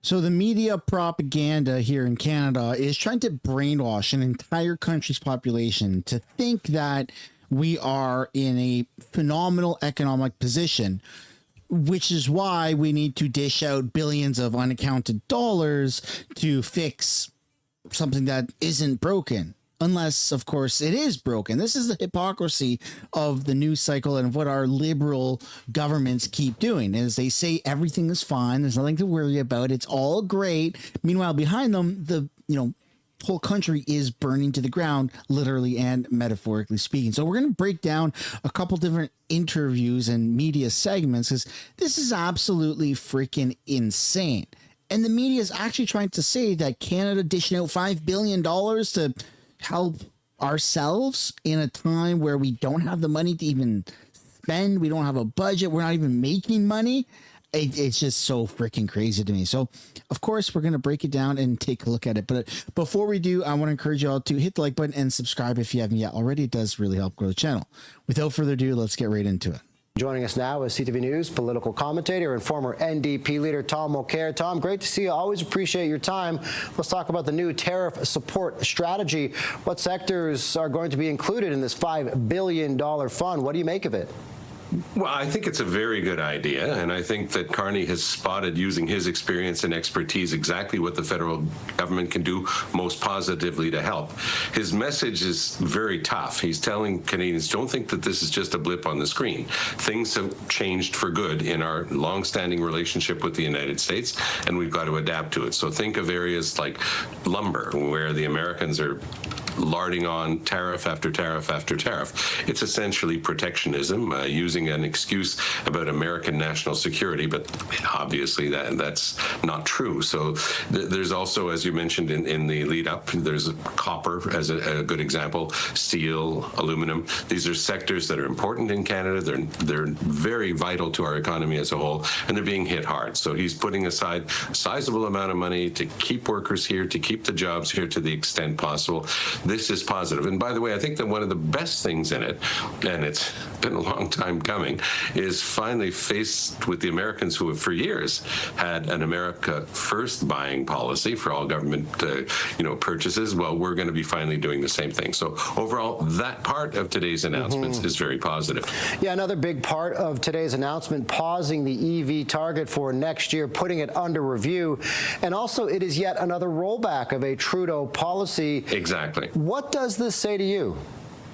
So the media propaganda here in Canada is trying to brainwash an entire country's population to think that we are in a phenomenal economic position, which is why we need to dish out billions of unaccounted dollars to fix something that isn't broken. Unless, of course, it is broken. This is the hypocrisy of the news cycle and what our liberal governments keep doing is they say everything is fine. There's nothing to worry about. It's all great. Meanwhile, behind them, the whole country is burning to the ground, literally and metaphorically speaking. So we're going to break down a couple different interviews and media segments because this is absolutely freaking insane. And the media is actually trying to say that Canada dishing out $5 billion to help ourselves in a time where we don't have the money to even spend. We don't have a budget. We're not even making money. It's just so freaking crazy to me. So, of course, we're going to break it down and take a look at it. But before we do, I want to encourage you all to hit the like button and subscribe if you haven't yet already. It does really help grow the channel. Without further ado, let's get right into it. Joining us now is CTV News political commentator and former NDP leader Tom O'Carroll. Tom, great to see you. Always appreciate your time. Let's talk about the new tariff support strategy. What sectors are going to be included in this $5 billion fund? What do you make of it? Well, I think it's a very good idea, and I think that Carney has spotted, using his experience and expertise, exactly what the federal government can do most positively to help. His message is very tough. He's telling Canadians, don't think that this is just a blip on the screen. Things have changed for good in our long-standing relationship with the United States, and we've got to adapt to it. So think of areas like lumber, where the Americans are larding on tariff after tariff after tariff. It's essentially protectionism, using an excuse about American national security, but obviously that's not true. So there's also, as you mentioned in the lead up, there's copper as a good example, steel, aluminum. These are sectors that are important in Canada. They're very vital to our economy as a whole, and they're being hit hard. So he's putting aside a sizable amount of money to keep workers here, to keep the jobs here to the extent possible. This is positive. And by the way, I think that one of the best things in it, and it's been a long time coming, is finally faced with the Americans who have for years had an America First buying policy for all government purchases. Well, we're going to be finally doing the same thing. So overall, that part of today's announcements is very positive. Yeah, another big part of today's announcement, pausing the EV target for next year, putting it under review. And also, it is yet another rollback of a Trudeau policy. Exactly. What does this say to you?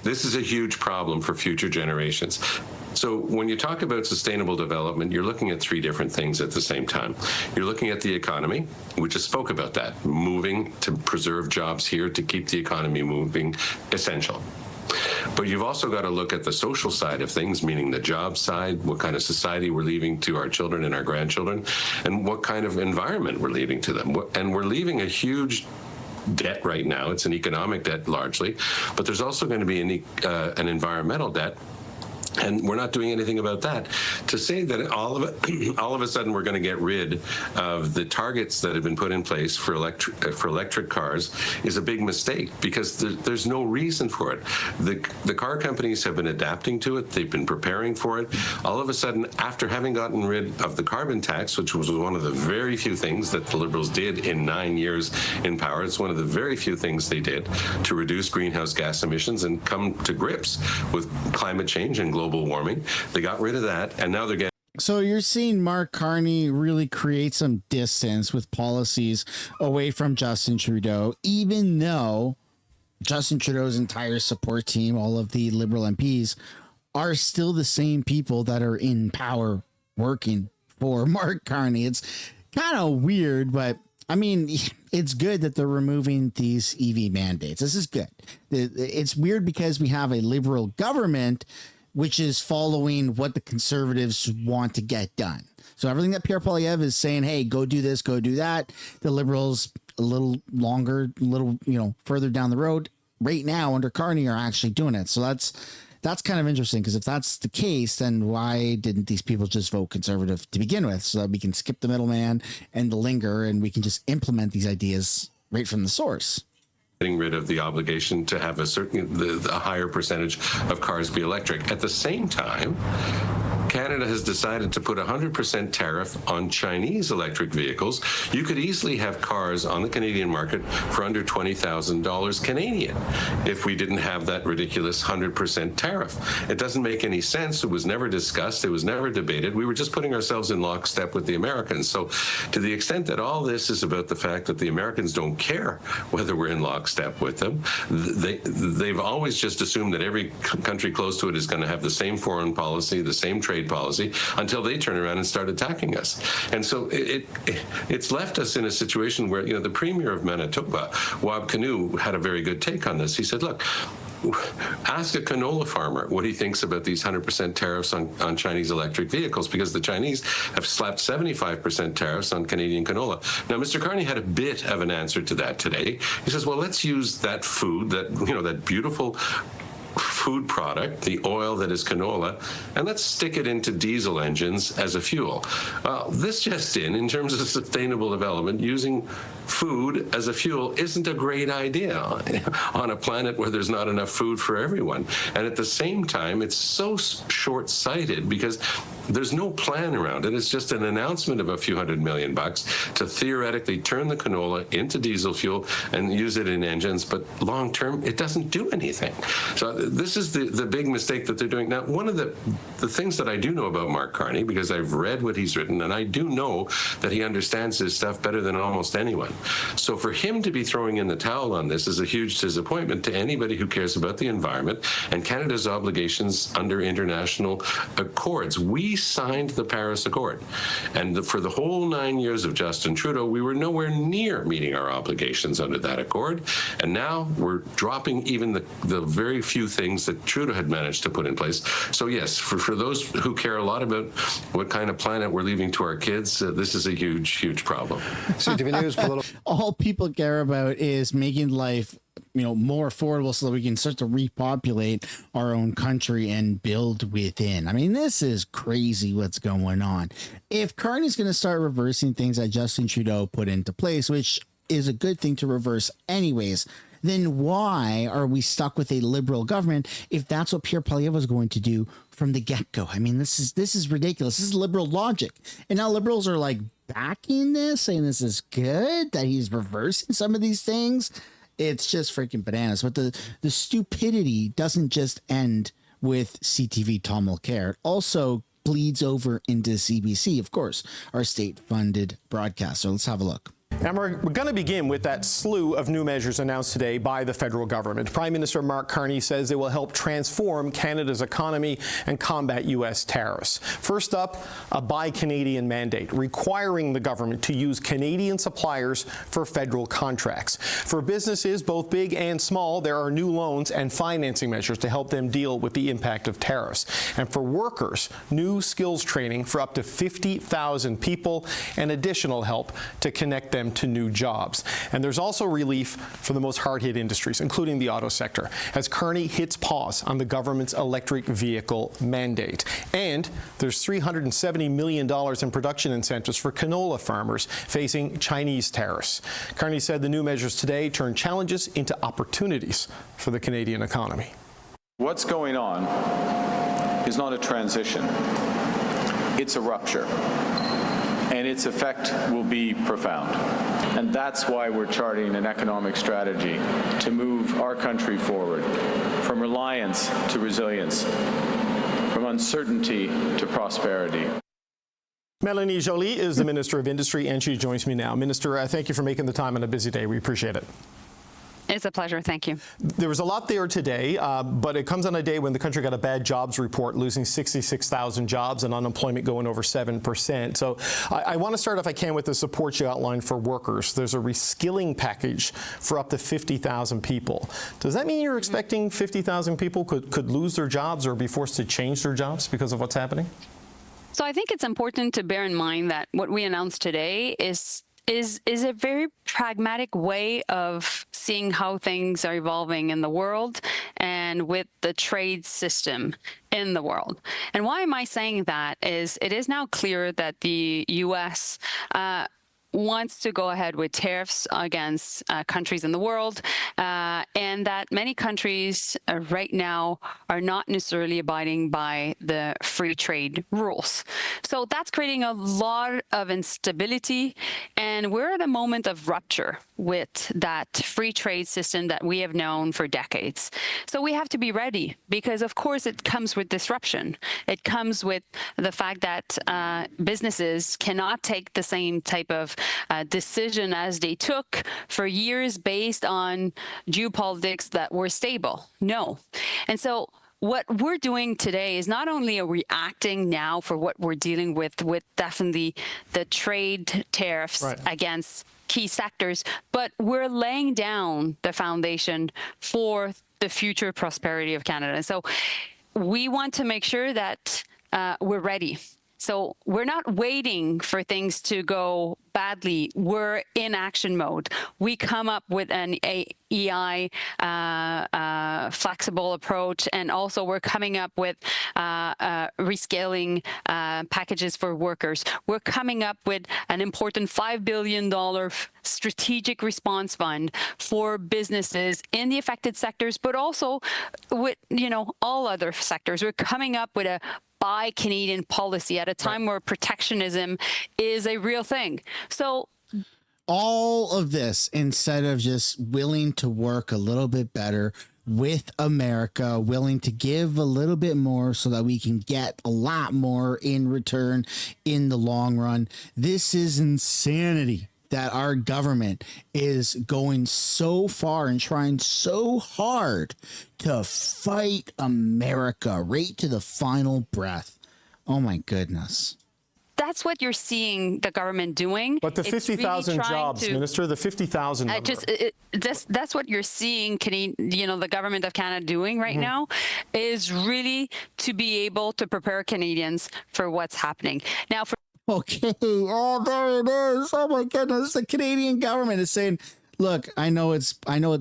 This is a huge problem for future generations. So when you talk about sustainable development, you're looking at three different things at the same time. You're looking at the economy. We just spoke about that. Moving to preserve jobs here, to keep the economy moving, essential. But you've also got to look at the social side of things, meaning the job side, what kind of society we're leaving to our children and our grandchildren, and what kind of environment we're leaving to them. And we're leaving a huge debt right now. It's an economic debt largely, but there's also going to be an environmental debt. And we're not doing anything about that. To say that all of a sudden we're going to get rid of the targets that have been put in place for electric cars is a big mistake, because there's no reason for it. The car companies have been adapting to it. They've been preparing for it. All of a sudden, after having gotten rid of the carbon tax, which was one of the very few things that the Liberals did in 9 years in power, it's one of the very few things they did to reduce greenhouse gas emissions and come to grips with climate change and global warming. They got rid of that, and now they're getting. So you're seeing Mark Carney really create some distance with policies away from Justin Trudeau, even though Justin Trudeau's entire support team, all of the Liberal MPs, are still the same people that are in power working for Mark Carney. It's kind of weird, but I mean, it's good that they're removing these EV mandates. This is good. It's weird because we have a Liberal government which is following what the Conservatives want to get done. So everything that Pierre Poilievre is saying, hey, go do this, go do that, the Liberals a little longer, a little, further down the road right now under Carney are actually doing it. So that's kind of interesting, because if that's the case, then why didn't these people just vote Conservative to begin with, so that we can skip the middleman and the linger, and we can just implement these ideas right from the source? Getting rid of the obligation to have a higher percentage of cars be electric. At the same time, Canada has decided to put 100% tariff on Chinese electric vehicles. You could easily have cars on the Canadian market for under $20,000 Canadian if we didn't have that ridiculous 100% tariff. It doesn't make any sense. It was never discussed. It was never debated. We were just putting ourselves in lockstep with the Americans. So to the extent that all this is about the fact that the Americans don't care whether we're in lockstep with them, they've always just assumed that every country close to it is going to have the same foreign policy, the same trade policy, until they turn around and start attacking us. And so it's left us in a situation where, the Premier of Manitoba, Wab Kinew, had a very good take on this. He said, look, ask a canola farmer what he thinks about these 100% tariffs on Chinese electric vehicles, because the Chinese have slapped 75% tariffs on Canadian canola. Now, Mr. Carney had a bit of an answer to that today. He says, well, let's use that food, that beautiful food product, the oil that is canola, and let's stick it into diesel engines as a fuel. This just in terms of sustainable development, using food as a fuel isn't a great idea on a planet where there's not enough food for everyone. And at the same time, it's so short-sighted because there's no plan around it. It's just an announcement of a few $100 million to theoretically turn the canola into diesel fuel and use it in engines, but long-term, it doesn't do anything. So this is the big mistake that they're doing. Now, one of the things that I do know about Mark Carney, because I've read what he's written, and I do know that he understands his stuff better than almost anyone. So for him to be throwing in the towel on this is a huge disappointment to anybody who cares about the environment and Canada's obligations under international accords. We signed the Paris Accord, and for the whole 9 years of Justin Trudeau, we were nowhere near meeting our obligations under that accord, and now we're dropping even the very few things that Trudeau had managed to put in place. So yes, for those who care a lot about what kind of planet we're leaving to our kids, this is a huge, huge problem. CTV News, all people care about is making life more affordable so that we can start to repopulate our own country and build within. I mean, this is crazy what's going on. If Carney's going to start reversing things that Justin Trudeau put into place, which is a good thing to reverse anyways, then why are we stuck with a liberal government if that's what Pierre Poilievre was going to do from the get-go? I mean, this is ridiculous. This is liberal logic. And now liberals are like backing this, saying this is good, that he's reversing some of these things. It's just freaking bananas. But the stupidity doesn't just end with CTV Tom Mulcair. It also bleeds over into CBC, of course, our state-funded broadcast. So let's have a look. And we're going to begin with that slew of new measures announced today by the federal government. Prime Minister Mark Carney says they will help transform Canada's economy and combat U.S. tariffs. First up, a Buy Canadian mandate, requiring the government to use Canadian suppliers for federal contracts. For businesses, both big and small, there are new loans and financing measures to help them deal with the impact of tariffs. And for workers, new skills training for up to 50,000 people and additional help to connect them to new jobs. And there's also relief for the most hard-hit industries, including the auto sector, as Carney hits pause on the government's electric vehicle mandate. And there's $370 million in production incentives for canola farmers facing Chinese tariffs. Carney said the new measures today turn challenges into opportunities for the Canadian economy. What's going on is not a transition, it's a rupture. And its effect will be profound. And that's why we're charting an economic strategy to move our country forward from reliance to resilience, from uncertainty to prosperity. Melanie Joly is the Minister of Industry, and she joins me now. Minister, thank you for making the time on a busy day. We appreciate it. It's a pleasure. Thank you. There was a lot there today, but it comes on a day when the country got a bad jobs report, losing 66,000 jobs and unemployment going over 7%. So I want to start, if I can, with the support you outlined for workers. There's a reskilling package for up to 50,000 people. Does that mean you're expecting 50,000 people could lose their jobs or be forced to change their jobs because of what's happening? So I think it's important to bear in mind that what we announced today is a very pragmatic way of seeing how things are evolving in the world and with the trade system in the world. And why am I saying that is it is now clear that the U.S. wants to go ahead with tariffs against countries in the world, and that many countries right now are not necessarily abiding by the free trade rules. So that's creating a lot of instability, and we're at a moment of rupture with that free trade system that we have known for decades. So we have to be ready, because of course it comes with disruption. It comes with the fact that businesses cannot take the same type of decision as they took for years based on geopolitics that were stable. No. And so what we're doing today is not only reacting now for what we're dealing with definitely the trade tariffs against key sectors, but we're laying down the foundation for the future prosperity of Canada. And so we want to make sure that we're ready. So we're not waiting for things to go badly. We're in action mode. We come up with an EI flexible approach, and also we're coming up with rescaling packages for workers. We're coming up with an important $5 billion strategic response fund for businesses in the affected sectors, but also with all other sectors. We're coming up with a Buy Canadian policy at a time where protectionism is a real thing. So all of this, instead of just willing to work a little bit better with America, willing to give a little bit more so that we can get a lot more in return in the long run. This is insanity that our government is going so far and trying so hard to fight America right to the final breath. Oh my goodness. That's what you're seeing the government doing. But the 50,000 jobs, Minister, the 50,000 number. That's what you're seeing, the government of Canada doing right now, is really to be able to prepare Canadians for what's happening. Now, okay. Oh, there it is. Oh my goodness. The Canadian government is saying, look, I know it's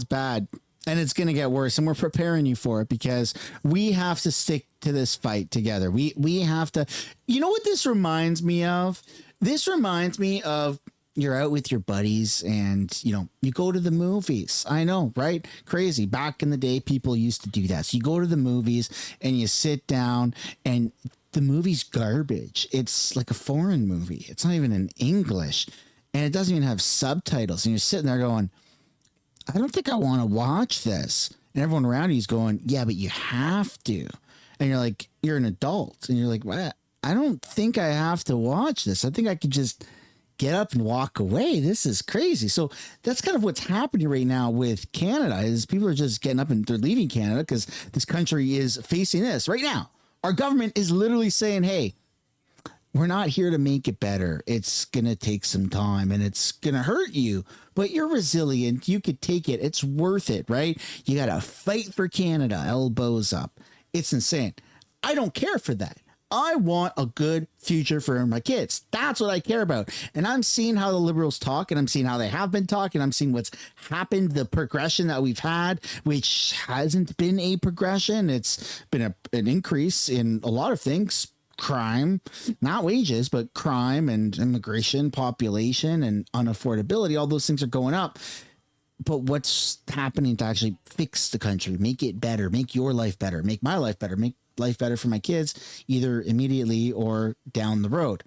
bad and it's going to get worse, and we're preparing you for it because we have to stick to this fight together. We have to, what this reminds me of? This reminds me of you're out with your buddies and, you go to the movies. I know, right? Crazy. Back in the day, people used to do that. So you go to the movies and you sit down and the movie's garbage. It's like a foreign movie. It's not even in English, and it doesn't even have subtitles. And you're sitting there going, I don't think I want to watch this. And everyone around you is going, yeah, but you have to. And you're like, you're an adult. And you're like, what? I don't think I have to watch this. I think I could just get up and walk away. This is crazy. So that's kind of what's happening right now with Canada, is people are just getting up and they're leaving Canada because this country is facing this right now. Our government is literally saying, hey, we're not here to make it better. It's going to take some time and it's going to hurt you, but you're resilient. You could take it. It's worth it, right? You got to fight for Canada, elbows up. It's insane. I don't care for that. I want a good future for my kids. That's what I care about. And I'm seeing how the Liberals talk, and I'm seeing how they have been talking. I'm seeing what's happened, the progression that we've had, which hasn't been a progression. It's been an increase in a lot of things. Crime, not wages, but crime and immigration, population and unaffordability. All those things are going up. But what's happening to actually fix the country, make it better, make your life better, make my life better, make life better for my kids, either immediately or down the road?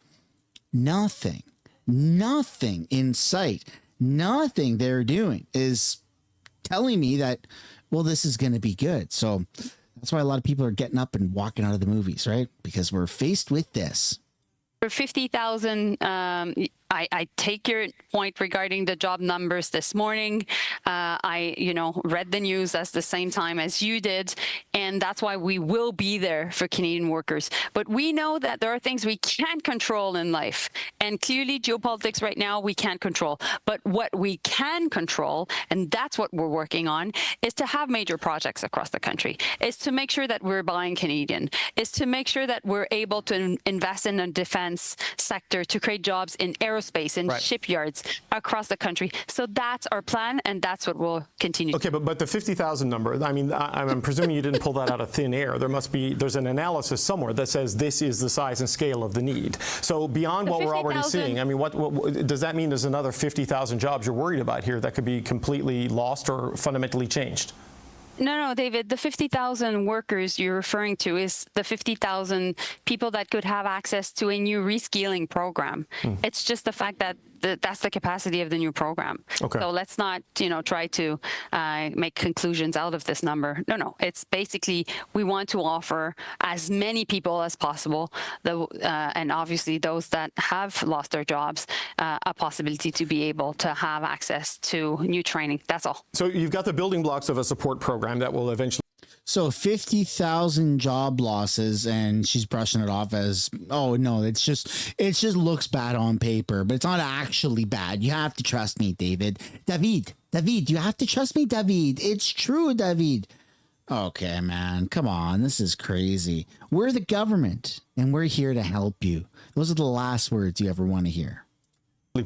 Nothing in sight. Nothing they're doing is telling me that, well, this is going to be good. So that's why a lot of people are getting up and walking out of the movies, right? Because we're faced with this. For 50,000, I take your point regarding the job numbers this morning. I read the news at the same time as you did, and that's why we will be there for Canadian workers. But we know that there are things we can't control in life, and clearly geopolitics right now we can't control. But what we can control, and that's what we're working on, is to have major projects across the country, is to make sure that we're buying Canadian, is to make sure that we're able to invest in the defense sector to create jobs in aerospace, aerospace and shipyards across the country. So that's our plan, and that's what we'll continue. Okay, but the 50,000 number, I mean, I'm presuming you didn't pull that out of thin air. There's an analysis somewhere that says this is the size and scale of the need. So beyond what we're already seeing, I mean, what does that mean? There's another 50,000 jobs you're worried about here that could be completely lost or fundamentally changed? No, David, the 50,000 workers you're referring to is the 50,000 people that could have access to a new reskilling program. It's just the fact that that's the capacity of the new program. Okay. So let's not, try to make conclusions out of this number. No, it's basically we want to offer as many people as possible, and obviously those that have lost their jobs, a possibility to be able to have access to new training. That's all. So you've got the building blocks of a support program that will eventually. So 50,000 job losses, and she's brushing it off as, oh no, it just looks bad on paper, but it's not actually bad. You have to trust me, David, you have to trust me, David. It's true, David. Okay, man, come on. This is crazy. We're the government and we're here to help you. Those are the last words you ever want to hear.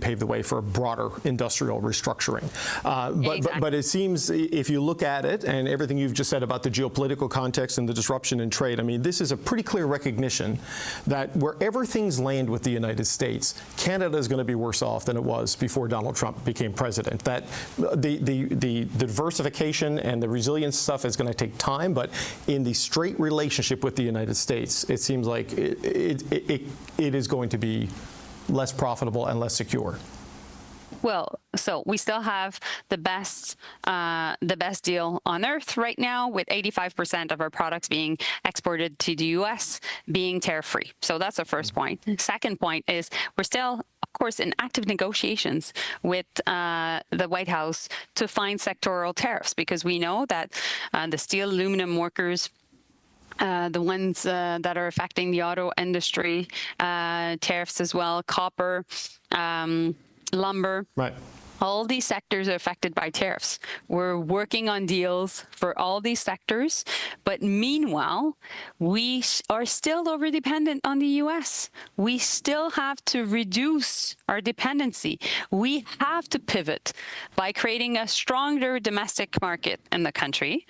Pave the way for a broader industrial restructuring. Exactly. But it seems, if you look at it and everything you've just said about the geopolitical context and the disruption in trade, I mean, this is a pretty clear recognition that wherever things land with the United States, Canada is going to be worse off than it was before Donald Trump became president. That the diversification and the resilience stuff is going to take time, but in the straight relationship with the United States, it seems like it is going to be less profitable and less secure. Well, so we still have the best deal on earth right now, with 85% of our products being exported to the U.S. being tariff-free. So that's the first point. Second point is we're still, of course, in active negotiations with the White House to find sectoral tariffs, because we know that the steel, aluminum workers, the ones that are affecting the auto industry, tariffs as well, copper, lumber. Right. All these sectors are affected by tariffs. We're working on deals for all these sectors, but meanwhile, we are still over-dependent on the U.S. We still have to reduce our dependency. We have to pivot by creating a stronger domestic market in the country,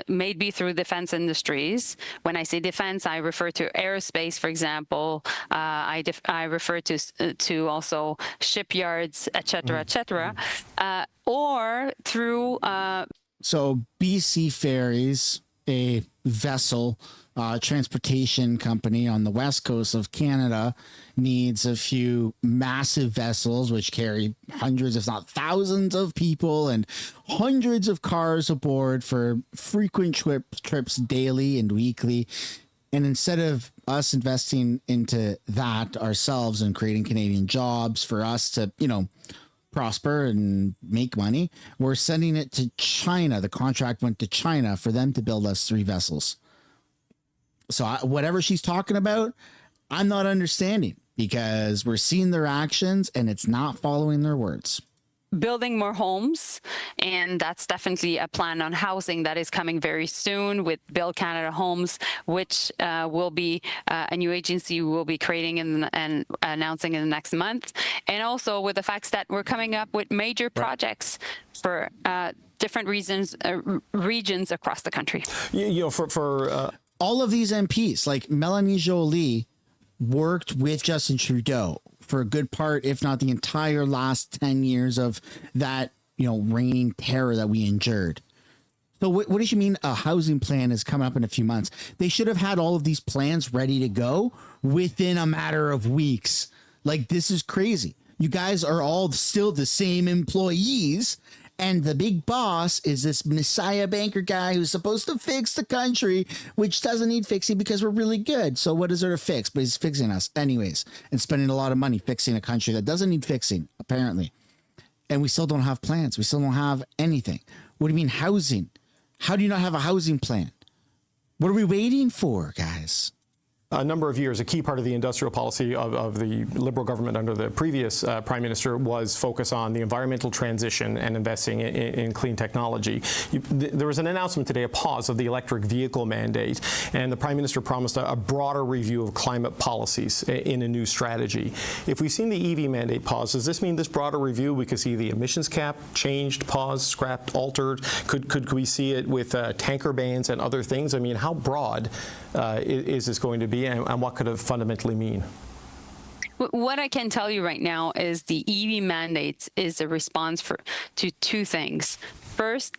maybe through defense industries. When I say defense, I refer to aerospace, for example. I refer to also shipyards, et cetera, or through. So BC Ferries, a vessel transportation company on the west coast of Canada, needs a few massive vessels which carry hundreds, if not thousands, of people and hundreds of cars aboard for frequent trips daily and weekly. And instead of us investing into that ourselves and creating Canadian jobs for us to, prosper and make money, we're sending it to China. The contract went to China for them to build us 3 vessels. So whatever she's talking about, I'm not understanding, because we're seeing their actions and it's not following their words. Building more homes, and that's definitely a plan on housing that is coming very soon with Build Canada Homes, which will be a new agency we'll be creating and announcing in the next month, and also with the facts that we're coming up with major projects for different regions across the country. For all of these MPs, like Melanie Joly, worked with Justin Trudeau for a good part, if not the entire last 10 years of that, reigning terror that we endured. So what does she mean a housing plan is coming up in a few months? They should have had all of these plans ready to go within a matter of weeks. Like, this is crazy. You guys are all still the same employees, and the big boss is this Messiah banker guy who's supposed to fix the country, which doesn't need fixing because we're really good. So what is there to fix? But he's fixing us anyways and spending a lot of money fixing a country that doesn't need fixing, apparently. And we still don't have plans. We still don't have anything. What do you mean housing? How do you not have a housing plan? What are we waiting for, guys? a number of years, a key part of the industrial policy of the Liberal government under the previous Prime Minister was focus on the environmental transition and investing in clean technology. There was an announcement today, a pause of the electric vehicle mandate, and the Prime Minister promised a broader review of climate policies in a new strategy. If we've seen the EV mandate pause, does this mean this broader review, we could see the emissions cap changed, paused, scrapped, altered? Could we see it with tanker bans and other things? I mean, how broad is this going to be, and what could it fundamentally mean? What I can tell you right now is the EV mandates is a response to two things. First,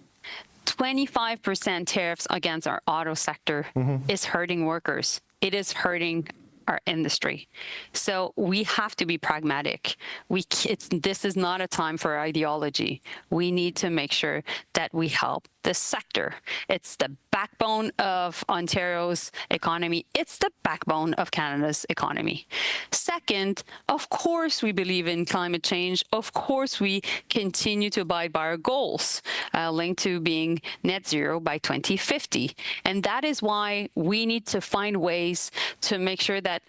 25% tariffs against our auto sector is hurting workers. It is hurting our industry. So we have to be pragmatic. This is not a time for ideology. We need to make sure that we help the sector. It's the backbone of Ontario's economy. It's the backbone of Canada's economy. Second, of course, we believe in climate change. Of course, we continue to abide by our goals linked to being net zero by 2050. And that is why we need to find ways to make sure that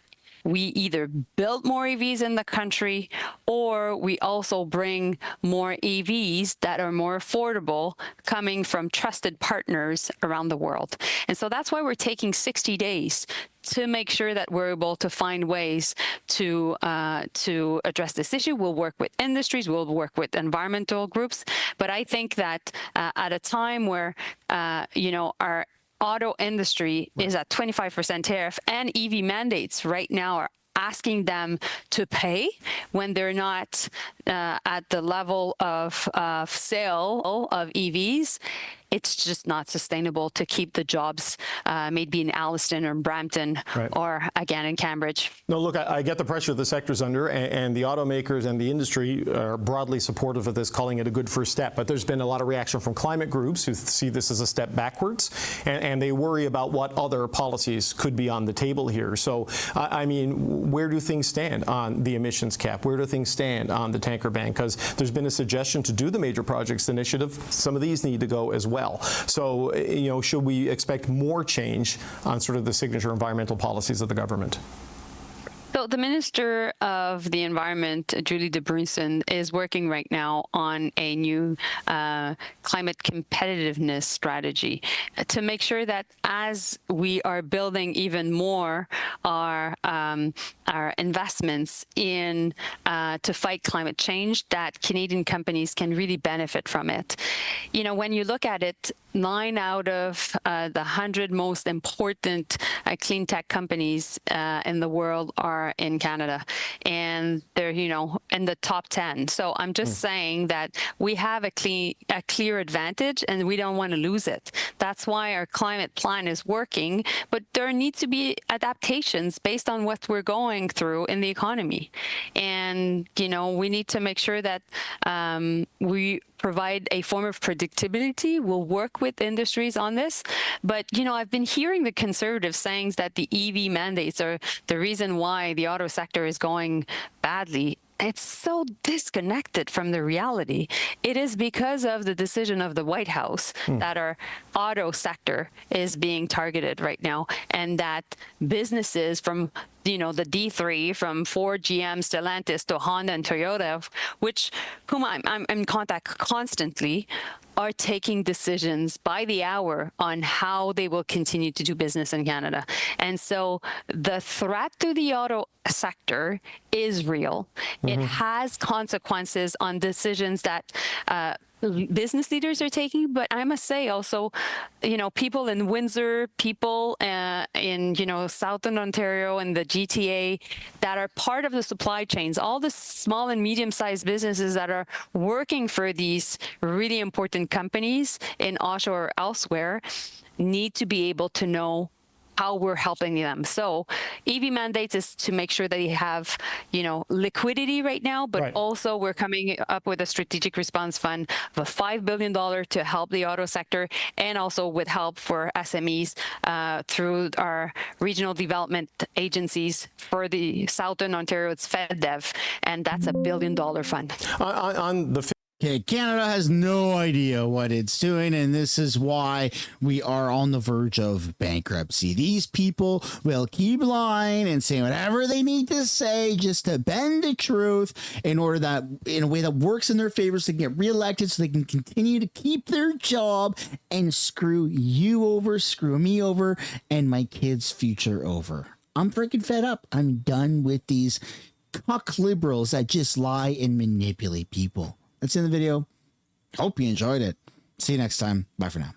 we either build more EVs in the country, or we also bring more EVs that are more affordable coming from trusted partners around the world. And so that's why we're taking 60 days to make sure that we're able to find ways to address this issue. We'll work with industries, we'll work with environmental groups, but I think that at a time where, our auto industry is at 25% tariff, and EV mandates right now are asking them to pay when they're not at the level of sale of EVs. It's just not sustainable to keep the jobs maybe in Alliston or Brampton or again in Cambridge. No, look, I get the pressure the sector's under, and the automakers and the industry are broadly supportive of this, calling it a good first step. But there's been a lot of reaction from climate groups who see this as a step backwards, and they worry about what other policies could be on the table here. So, I mean, where do things stand on the emissions cap? Where do things stand on the tanker ban? Because there's been a suggestion to do the major projects initiative. Some of these need to go as well. So, should we expect more change on sort of the signature environmental policies of the government? So the Minister of the Environment, Julie DeBruyn, is working right now on a new climate competitiveness strategy to make sure that as we are building even more our investments in to fight climate change, that Canadian companies can really benefit from it. When you look at it, 9 out of the 100 most important clean tech companies in the world are in Canada, and they're in the top 10. So I'm just saying that we have a clear advantage, and we don't want to lose it. That's why our climate plan is working, but there needs to be adaptations based on what we're going through in the economy, and we need to make sure that we provide a form of predictability. We'll work with industries on this. But, I've been hearing the Conservatives saying that the EV mandates are the reason why the auto sector is going badly. It's so disconnected from the reality. It is because of the decision of the White House that our auto sector is being targeted right now, and that businesses from the D3, from Ford, GM, Stellantis to Honda and Toyota, whom I'm in contact constantly, are taking decisions by the hour on how they will continue to do business in Canada. And so the threat to the auto sector is real. It has consequences on decisions that business leaders are taking, but I must say also, people in Windsor, people in, Southern Ontario and the GTA that are part of the supply chains, all the small and medium-sized businesses that are working for these really important companies in Oshawa or elsewhere, need to be able to know how we're helping them. So EV mandates is to make sure that they have, liquidity right now, but also we're coming up with a strategic response fund of a $5 billion to help the auto sector, and also with help for SMEs through our regional development agencies. For the Southern Ontario, it's FedDev, and that's a $1 billion fund. On the Okay, Canada has no idea what it's doing, and this is why we are on the verge of bankruptcy. These people will keep lying and saying whatever they need to say just to bend the truth in order that, in a way that works in their favor, so they can get reelected, so they can continue to keep their job and screw you over, screw me over, and my kids' future over. I'm freaking fed up. I'm done with these cuck liberals that just lie and manipulate people. That's in the video. Hope you enjoyed it. See you next time. Bye for now.